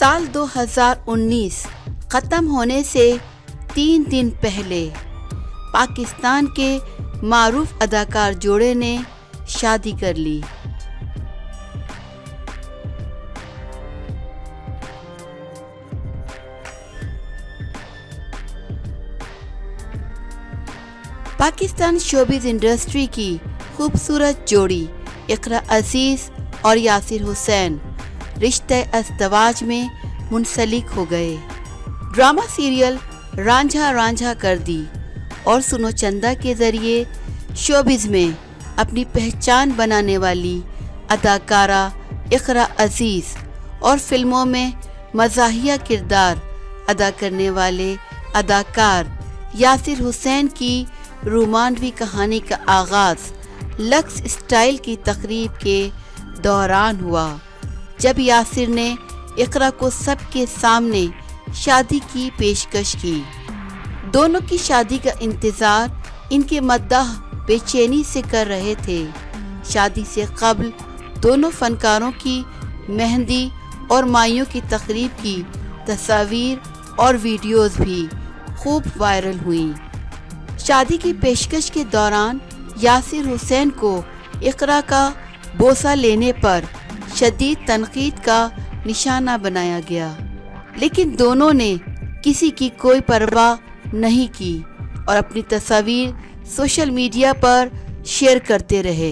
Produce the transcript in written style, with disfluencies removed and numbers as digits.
साल 2019 ख़त्म होने से 3 दिन पहले पाकिस्तान के मारूफ अदाकार जोड़े ने शादी कर ली। पाकिस्तान शोबिज़ इंडस्ट्री की खूबसूरत जोड़ी इकरा अजीज़ और यासिर हुसैन रिश्ते अज़दवाज में मुंसलिक हो गए। ड्रामा सीरियल रांझा रांझा कर दी और सुनो चंदा के ज़रिए शोबिज़ में अपनी पहचान बनाने वाली अदाकारा इकरा अजीज़ और फिल्मों में मज़ाहिया किरदार अदा करने वाले अदाकार यासिर हुसैन की रोमांवी कहानी का आगाज़ लक्स स्टाइल की तकरीब के दौरान हुआ, जब यासिर ने इकरा को सबके सामने शादी की पेशकश की। दोनों की शादी का इंतज़ार इनके मद्दाह बेचैनी से कर रहे थे। शादी से कब्ल दोनों फनकारों की मेहंदी और माइयों की तकरीब की तस्वीर और वीडियोस भी खूब वायरल हुई। शादी की पेशकश के दौरान यासिर हुसैन को इकरा का बोसा लेने पर शदीद तनकीद का निशाना बनाया गया, लेकिन दोनों ने किसी की कोई परवाह नहीं की और अपनी तस्वीर सोशल मीडिया पर शेयर करते रहे।